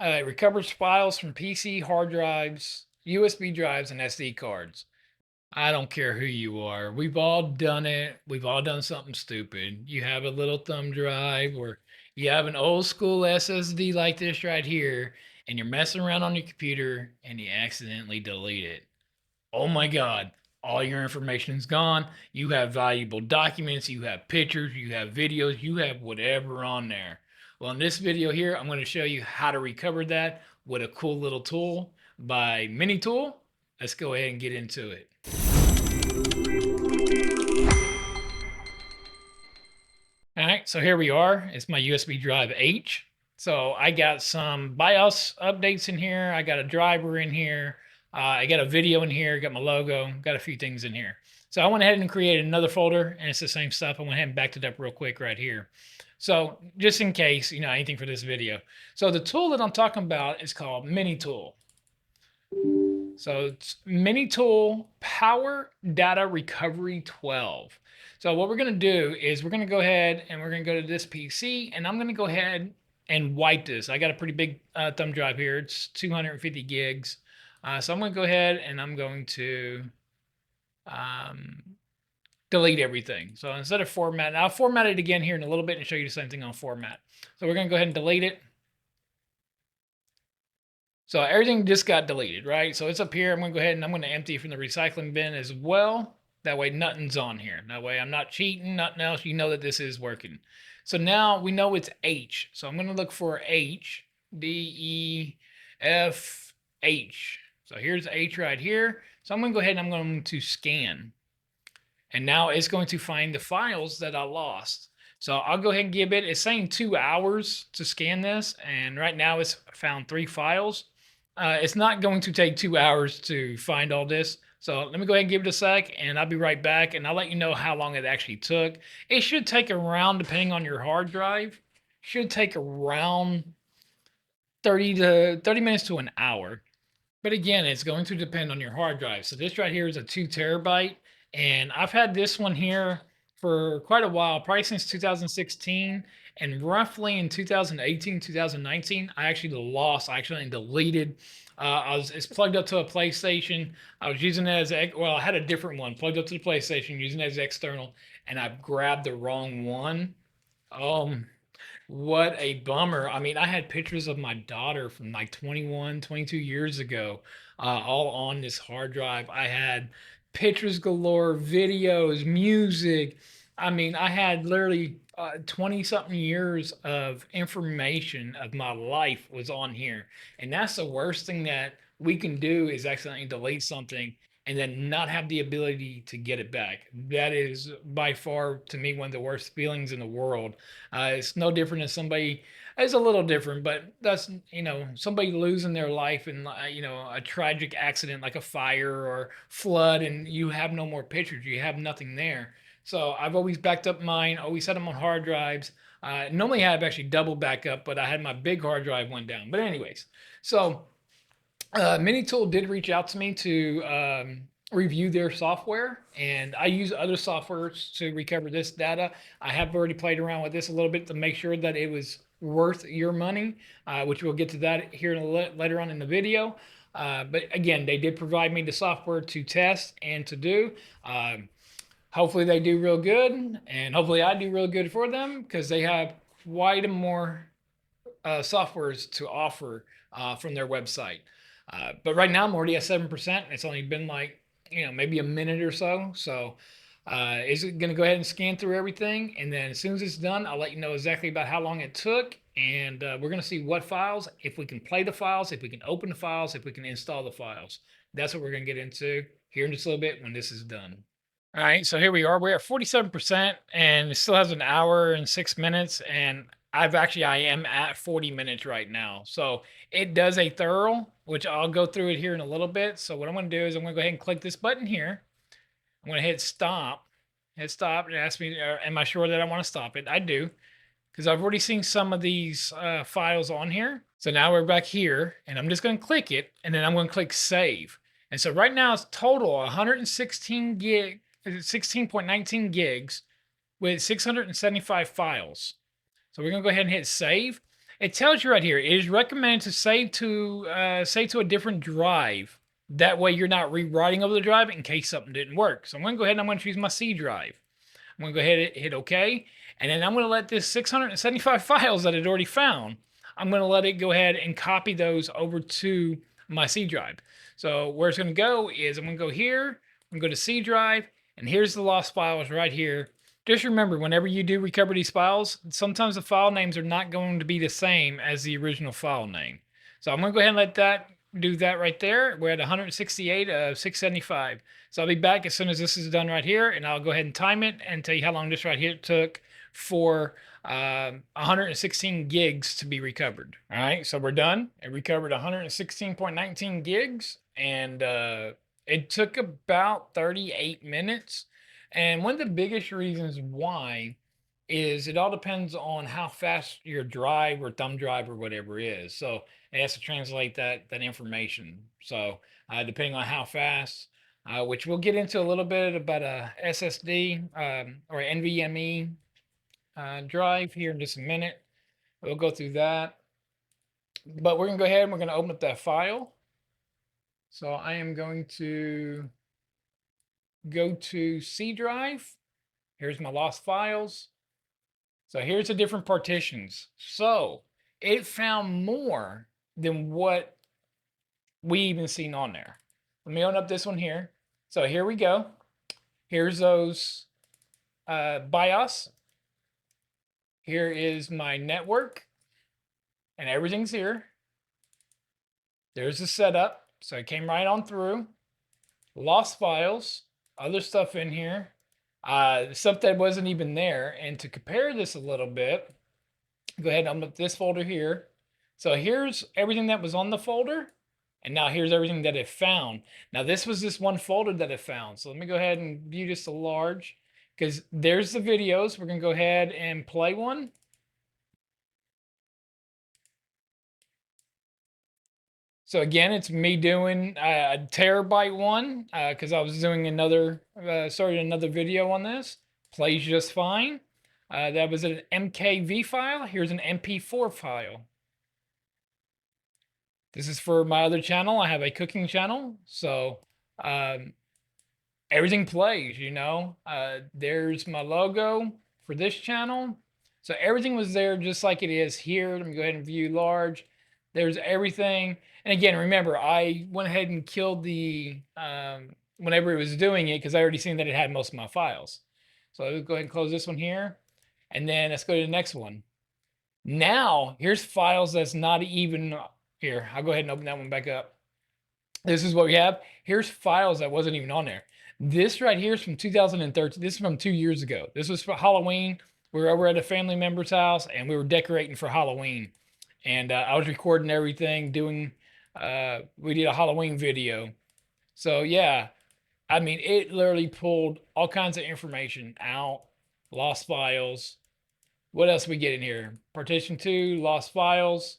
It recovers files from PC, hard drives, USB drives, and SD cards. I don't care who you are. We've all done it. We've all done something stupid. You have a little thumb drive or you have an old school SSD like this right here, and you're messing around on your computer and you accidentally delete it. Oh my God, all your information is gone. You have valuable documents, you have pictures, you have videos, you have whatever on there. Well, in this video here, I'm going to show you how to recover that with a cool little tool by MiniTool. Let's go ahead and get into it. All right, so here we are. It's my USB drive H. So I got some BIOS updates in here. I got a driver in here. I got a video in here. Got my logo. Got a few things in here. So I went ahead and created another folder, and it's the same stuff. I went ahead and backed it up real quick right here. So just in case, anything for this video. So the tool that I'm talking about is called MiniTool. So it's MiniTool Power Data Recovery 12. So what we're going to do is we're going to go ahead and we're going to go to this PC, and I'm going to go ahead and wipe this. I got a pretty big thumb drive here. It's 250 gigs. So I'm going to go ahead and I'm going to um, delete everything. So instead of formatting, I'll format it again here in a little bit and show you the same thing on format. So we're going to go ahead and delete it. So everything just got deleted, right? So it's up here. I'm going to go ahead and I'm going to empty from the recycling bin as well. That way nothing's on here. That way I'm not cheating, nothing else. You know that this is working. So now we know it's H. So I'm going to look for H, D-E-F-H. So here's H right here. So I'm going to go ahead and I'm going to scan. And now it's going to find the files that I lost. So I'll go ahead and give it, it's saying 2 hours to scan this. And right now it's found 3 files. It's not going to take 2 hours to find all this. So let me go ahead and give it a sec and I'll be right back and I'll let you know how long it actually took. It should take around, depending on your hard drive, should take around 30 minutes to an hour. But again, it's going to depend on your hard drive. So this right here is a 2 terabyte. And I've had this one here for quite a while, probably since 2016. And roughly in 2018, 2019, I actually deleted. It's plugged up to a PlayStation. I was using it as, I had a different one plugged up to the PlayStation, using it as external, and I grabbed the wrong one. Um, what a bummer. I mean, I had pictures of my daughter from like 21, 22 years ago, all on this hard drive. I had pictures galore, videos, music. I mean, I had literally 20 something years of information of my life was on here. And that's the worst thing that we can do is accidentally delete something and then not have the ability to get it back. That is by far, to me, one of the worst feelings in the world. It's no different than somebody. It's a little different, but that's somebody losing their life in a tragic accident like a fire or flood, and you have no more pictures. You have nothing there. So I've always backed up mine. Always had them on hard drives. Normally I have actually double backup, but I had my big hard drive went down. But anyways, so MiniTool did reach out to me to review their software, and I use other softwares to recover this data. I have already played around with this a little bit to make sure that it was worth your money, which we'll get to that here later on in the video. But again, they did provide me the software to test and to do. Hopefully they do real good, and hopefully I do real good for them because they have quite a more softwares to offer from their website. But right now I'm already at 7%. It's only been like, maybe a minute or so. So it's going to go ahead and scan through everything. And then as soon as it's done, I'll let you know exactly about how long it took. And we're going to see what files, if we can play the files, if we can open the files, if we can install the files. That's what we're going to get into here in just a little bit when this is done. All right, so here we are. We're at 47%, and it still has an hour and 6 minutes. And I am at 40 minutes right now. So it does a thorough, which I'll go through it here in a little bit. So what I'm going to do is I'm going to go ahead and click this button here. I'm going to hit stop. Hit stop. It asks me, am I sure that I want to stop it? I do, because I've already seen some of these files on here. So now we're back here, and I'm just going to click it, and then I'm going to click save. And so right now it's total 116 gig. 16.19 gigs with 675 files. So we're going to go ahead and hit save. It tells you right here, it is recommended to save to a different drive. That way you're not rewriting over the drive in case something didn't work. So I'm going to go ahead and I'm going to choose my C drive. I'm going to go ahead and hit OK. And then I'm going to let this 675 files that it already found, I'm going to let it go ahead and copy those over to my C drive. So where it's going to go is I'm going to go here, I'm going to go to C drive, and here's the lost files right here. Just remember, whenever you do recover these files, sometimes the file names are not going to be the same as the original file name. So I'm going to go ahead and let that do that right there. We're at 168 of 675. So I'll be back as soon as this is done right here, and I'll go ahead and time it and tell you how long this right here took for 116 gigs to be recovered. All right, so we're done. It recovered 116.19 gigs, and it took about 38 minutes. And one of the biggest reasons why is it all depends on how fast your drive or thumb drive or whatever is. So it has to translate that information. So depending on how fast, which we'll get into a little bit about a SSD or NVMe drive here in just a minute. We'll go through that. But we're going to go ahead and we're going to open up that file. So I am going to go to C drive. Here's my lost files. So here's the different partitions. So it found more than what we even seen on there. Let me open up this one here. So here we go. Here's those BIOS. Here is my network, and everything's here. There's the setup. So it came right on through. Lost files, other stuff in here. Stuff that wasn't even there. And to compare this a little bit, go ahead and open up this folder here. So here's everything that was on the folder, and now here's everything that it found. Now this was this one folder that it found. So let me go ahead and view this to large, because there's the videos. We're gonna go ahead and play one. So again, it's me doing a terabyte one because I was doing another, started another video on this. Plays just fine. That was an MKV file. Here's an MP4 file. This is for my other channel. I have a cooking channel. So everything plays, you know. There's my logo for this channel. So everything was there just like it is here. Let me go ahead and view large. There's everything. And again, remember, I went ahead and killed the, whenever it was doing it, because I already seen that it had most of my files. So I'll go ahead and close this one here. And then let's go to the next one. Now, here's files that's not even here. I'll go ahead and open that one back up. This is what we have. Here's files that wasn't even on there. This right here is from 2013. This is from 2 years ago. This was for Halloween. We were over at a family member's house, and we were decorating for Halloween. And I was recording everything, doing, we did a Halloween video. So yeah, I mean, it literally pulled all kinds of information out, lost files. What else we get in here? Partition 2, lost files.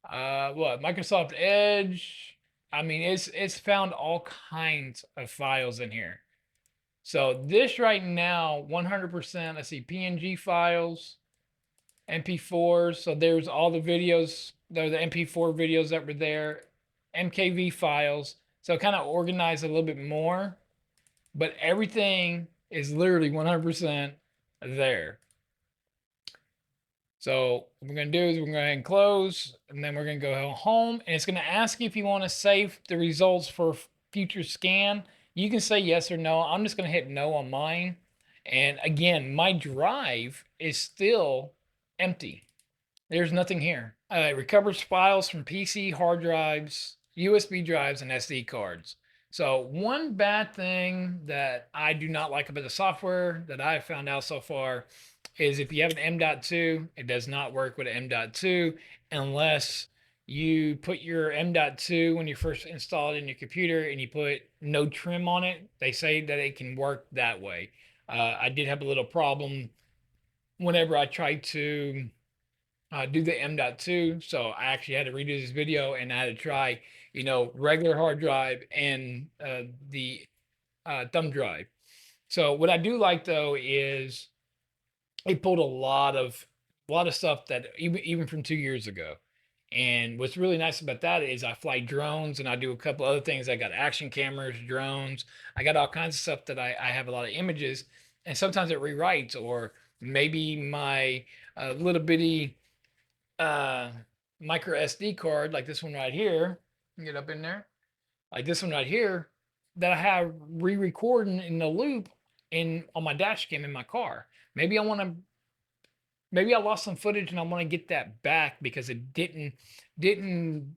What, Microsoft Edge. I mean, it's found all kinds of files in here. So this right now, 100%, let's see, PNG files, MP4s. So there's all the videos, there are the MP4 videos that were there, MKV files. So kind of organized a little bit more, but everything is literally 100% there. So what we're going to do is we're going to go ahead and close, and then we're going to go home, and it's going to ask you if you want to save the results for future scan. You can say yes or no. I'm just going to hit no on mine. And again, my drive is still empty. There's nothing here. It recovers files from PC, hard drives, USB drives, and SD cards. So one bad thing that I do not like about the software that I've found out so far is if you have an M.2, it does not work with an M.2 unless you put your M.2 when you first install it in your computer and you put no trim on it. They say that it can work that way. I did have a little problem whenever I tried to do the M.2. So I actually had to redo this video, and I had to try, you know, regular hard drive and the thumb drive. So what I do like though is it pulled a lot of a lot of stuff that even from 2 years ago. And what's really nice about that is I fly drones and I do a couple other things. I got action cameras, drones. I got all kinds of stuff that I have a lot of images, and sometimes it rewrites, or maybe my little bitty uh, micro SD card, like this one right here, get up in there, like this one right here, that I have re-recording in the loop in on my dash cam in my car. Maybe I want to, maybe I lost some footage and I want to get that back because it didn't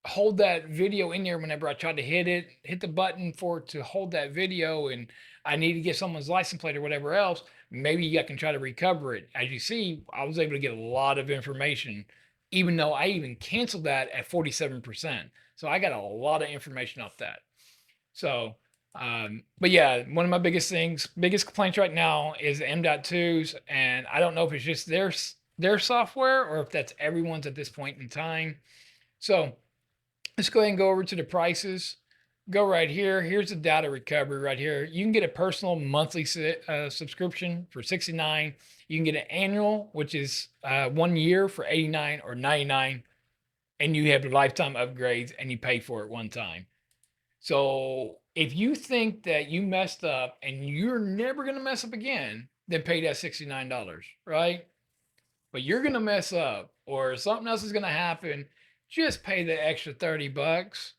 hold that video in there whenever I tried to hit the button for it to hold that video, and I need to get someone's license plate or whatever else. Maybe I can try to recover it. As you see, I was able to get a lot of information, even though I even canceled that at 47%. So I got a lot of information off that. So, but yeah, one of my biggest complaints right now is the M.2s, and I don't know if it's just their software or if that's everyone's at this point in time. So let's go ahead and go over to the prices. Go right here. Here's the data recovery right here. You can get a personal monthly subscription for $69. You can get an annual, which is 1 year for $89 or $99, and you have lifetime upgrades and you pay for it one time. So if you think that you messed up and you're never going to mess up again, then pay that $69, right? But you're going to mess up or something else is going to happen, just pay the extra 30 bucks.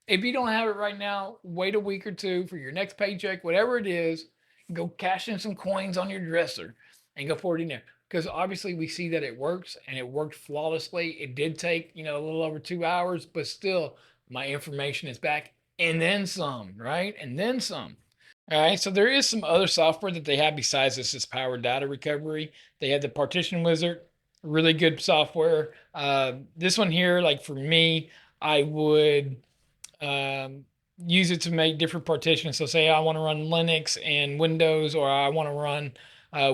If you don't have it right now, wait a week or two for your next paycheck, whatever it is, go cash in some coins on your dresser and go pour it in there. Because obviously we see that it works and it worked flawlessly. It did take, a little over 2 hours, but still my information is back and then some, right? And then some. All right, so there is some other software that they have besides this Power Data Recovery. They have the Partition Wizard, really good software. This one here, like for me, I would um, use it to make different partitions. So say I want to run Linux and Windows, or I want to run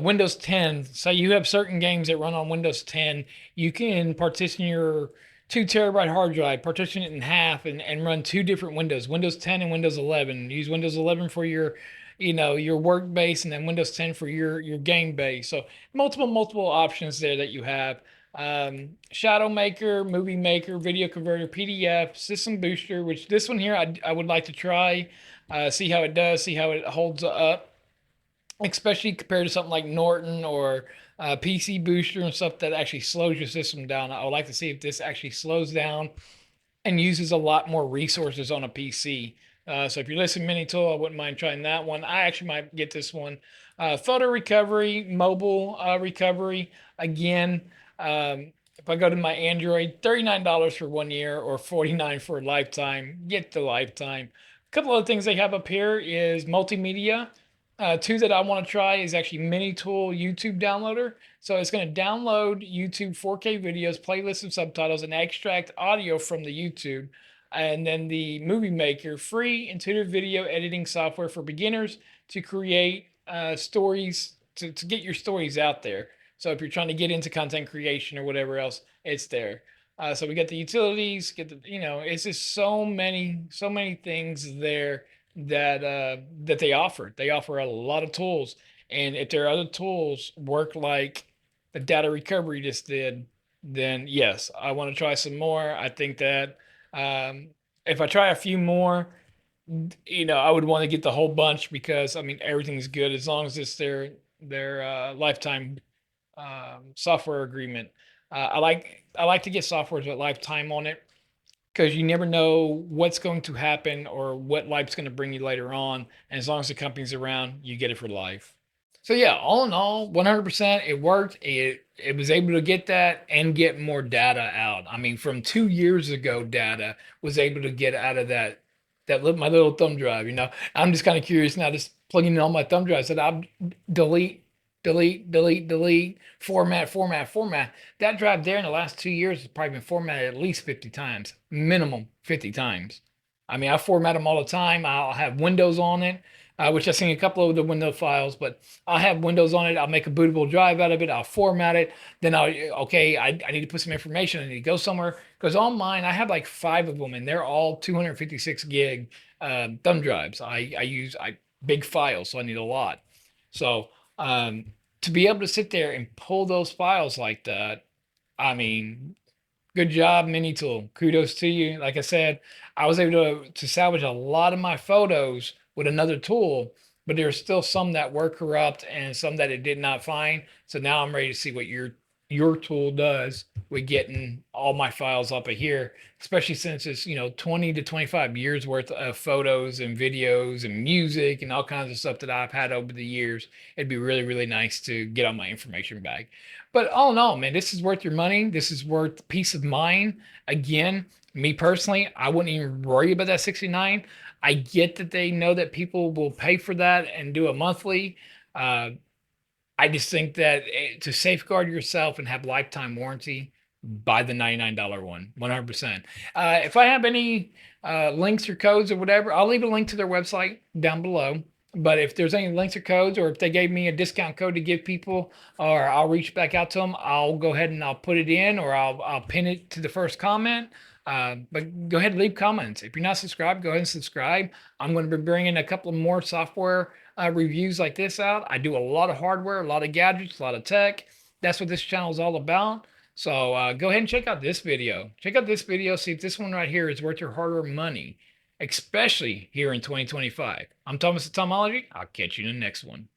Windows 10. Say you have certain games that run on Windows 10, you can partition your 2 terabyte hard drive, partition it in half, and run two different Windows, Windows 10 and Windows 11. Use Windows 11 for your work base, and then Windows 10 for your game base. So multiple options there that you have. Shadow Maker, Movie Maker, Video Converter, PDF, System Booster, which this one here I would like to try, see how it does, see how it holds up, especially compared to something like Norton or PC Booster and stuff that actually slows your system down. I would like to see if this actually slows down and uses a lot more resources on a PC. So if you're listening MiniTool, I wouldn't mind trying that one. I actually might get this one. Photo recovery, mobile recovery. Again, if I go to my Android, $39 for 1 year or $49 for a lifetime. Get the lifetime. A couple of things they have up here is multimedia. Two that I want to try is actually MiniTool YouTube Downloader. So it's going to download YouTube 4K videos, playlists, and subtitles, and extract audio from the YouTube. And then the Movie Maker, free intuitive video editing software for beginners to create stories, to get your stories out there. So if you're trying to get into content creation or whatever else, it's there. So we got the utilities, it's just so many things there that they offer. They offer a lot of tools, and if their other tools work like the data recovery just did, then yes, I want to try some more. I think that if I try a few more, I would want to get the whole bunch because I mean everything's good as long as it's their lifetime software agreement. I like to get software with lifetime on it because you never know what's going to happen or what life's going to bring you later on. And as long as the company's around, you get it for life. So yeah, all in all, 100%, it worked. It was able to get that and get more data out. I mean, from 2 years ago, data was able to get out of my little thumb drive. I'm just kind of curious now, just plugging in all my thumb drives that I'll delete, delete, format. That drive there in the last 2 years has probably been formatted at least 50 times, minimum 50 times. I mean, I format them all the time. I'll have Windows on it, which I've seen a couple of the Windows files, but I'll have Windows on it. I'll make a bootable drive out of it. I'll format it. Then I need to put some information. I need to go somewhere. Because on mine, I have like 5 of them, and they're all 256 gig thumb drives. I use big files, so I need a lot. So to be able to sit there and pull those files like that, I mean, good job, MiniTool. Kudos to you. Like I said, I was able to salvage a lot of my photos with another tool, but there's still some that were corrupt and some that it did not find. So now I'm ready to see what your tool does with getting all my files up of here, especially since it's 20 to 25 years worth of photos and videos and music and all kinds of stuff that I've had over the years. It'd be really, really nice to get all my information back. But all in all, man, this is worth your money. This is worth peace of mind. Again, me personally, I wouldn't even worry about that 69. I get that they know that people will pay for that and do a monthly. Uh, I just think that to safeguard yourself and have lifetime warranty, buy the $99 one, 100%. If I have any links or codes or whatever, I'll leave a link to their website down below. But if there's any links or codes, or if they gave me a discount code to give people, or I'll reach back out to them, I'll go ahead and I'll put it in, or I'll pin it to the first comment. But go ahead and leave comments. If you're not subscribed, go ahead and subscribe. I'm going to be bringing a couple of more software reviews like this out. I do a lot of hardware, a lot of gadgets, a lot of tech. That's what this channel is all about. So go ahead and check out this video. Check out this video. See if this one right here is worth your hard-earned money, especially here in 2025. I'm Thomas the Tomology. I'll catch you in the next one.